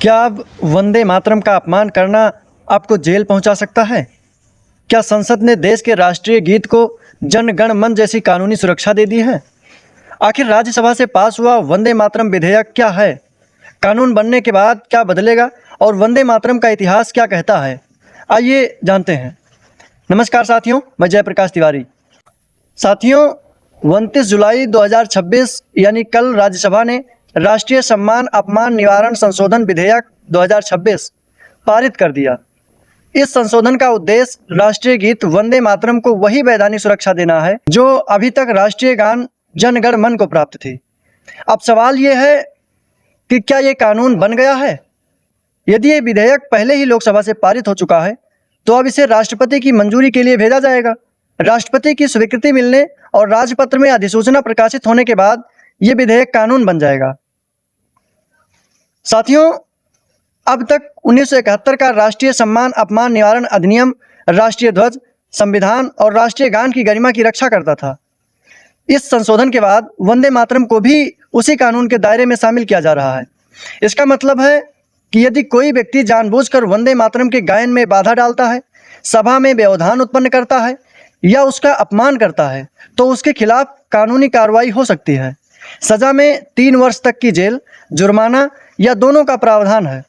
क्या अब वंदे मातरम का अपमान करना आपको जेल पहुंचा सकता है? क्या संसद ने देश के राष्ट्रीय गीत को जन गण मन जैसी कानूनी सुरक्षा दे दी है? आखिर राज्यसभा से पास हुआ वंदे मातरम विधेयक क्या है? कानून बनने के बाद क्या बदलेगा और वंदे मातरम का इतिहास क्या कहता है? आइए जानते हैं। नमस्कार साथियों, मैं जयप्रकाश तिवारी। साथियों, 29 जुलाई 2026 यानी कल राज्यसभा ने राष्ट्रीय सम्मान अपमान निवारण संशोधन विधेयक 2026 पारित कर दिया। इस संशोधन का उद्देश्य राष्ट्रीय गीत वंदे मातरम को वही वैधानिक सुरक्षा देना है जो अभी तक राष्ट्रीय गान जन गण मन को प्राप्त थी। अब सवाल ये है कि क्या ये कानून बन गया है? यदि ये विधेयक पहले ही लोकसभा से पारित हो चुका है तो अब इसे राष्ट्रपति की मंजूरी के लिए भेजा जाएगा। राष्ट्रपति की स्वीकृति मिलने और राजपत्र में अधिसूचना प्रकाशित होने के बाद ये विधेयक कानून बन जाएगा। साथियों, अब तक 1971 का राष्ट्रीय सम्मान अपमान निवारण अधिनियम राष्ट्रीय ध्वज, संविधान और राष्ट्रीय गान की गरिमा की रक्षा करता था। इस संशोधन के बाद वंदे मातरम को भी उसी कानून के दायरे में शामिल किया जा रहा है। इसका मतलब है कि यदि कोई व्यक्ति जानबूझकर वंदे मातरम के गायन में बाधा डालता है, सभा में व्यवधान उत्पन्न करता है या उसका अपमान करता है तो उसके खिलाफ कानूनी कार्रवाई हो सकती है। सजा में 3 वर्ष तक की जेल, जुर्माना या दोनों का प्रावधान है।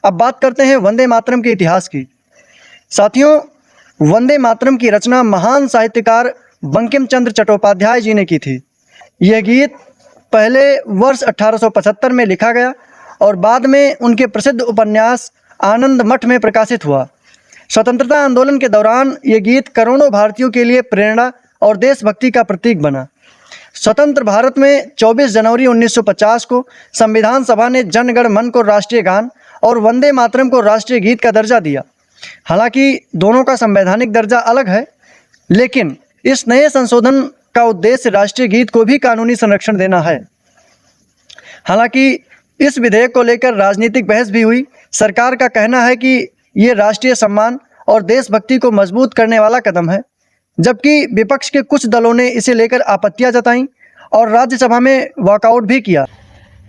अब बात करते हैं वंदे मातरम के इतिहास की। साथियों, वंदे मातरम की रचना महान साहित्यकार बंकिम चंद्र चट्टोपाध्याय जी ने की थी। यह गीत पहले वर्ष 1875 में लिखा गया और बाद में उनके प्रसिद्ध उपन्यास आनंद मठ में प्रकाशित हुआ। स्वतंत्रता आंदोलन के दौरान ये गीत करोड़ों भारतीयों के लिए प्रेरणा और देशभक्ति का प्रतीक बना। स्वतंत्र भारत में 24 जनवरी 1950 को संविधान सभा ने जन गण मन को राष्ट्रीय गान और वंदे मातरम को राष्ट्रीय गीत का दर्जा दिया। हालांकि दोनों का संवैधानिक दर्जा अलग है, लेकिन इस नए संशोधन का उद्देश्य राष्ट्रीय गीत को भी कानूनी संरक्षण देना है। हालांकि इस विधेयक को लेकर राजनीतिक बहस भी हुई। सरकार का कहना है कि ये राष्ट्रीय सम्मान और देशभक्ति को मजबूत करने वाला कदम है, जबकि विपक्ष के कुछ दलों ने इसे लेकर आपत्तियां जताईं और राज्यसभा में वॉकआउट भी किया।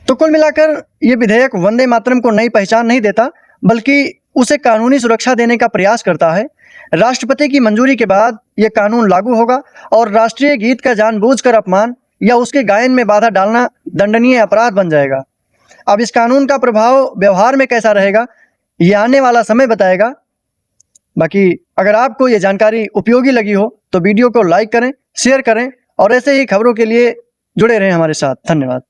तो कुल मिलाकर ये विधेयक वंदे मातरम को नई पहचान नहीं देता, बल्कि उसे कानूनी सुरक्षा देने का प्रयास करता है। राष्ट्रपति की मंजूरी के बाद ये कानून लागू होगा और राष्ट्रीय गीत का जानबूझकर अपमान या उसके गायन में बाधा डालना दंडनीय अपराध बन जाएगा। अब इस कानून का प्रभाव व्यवहार में कैसा रहेगा, ये आने वाला समय बताएगा। बाकी अगर आपको ये जानकारी उपयोगी लगी हो तो वीडियो को लाइक करें, शेयर करें और ऐसे ही खबरों के लिए जुड़े रहें हमारे साथ। धन्यवाद।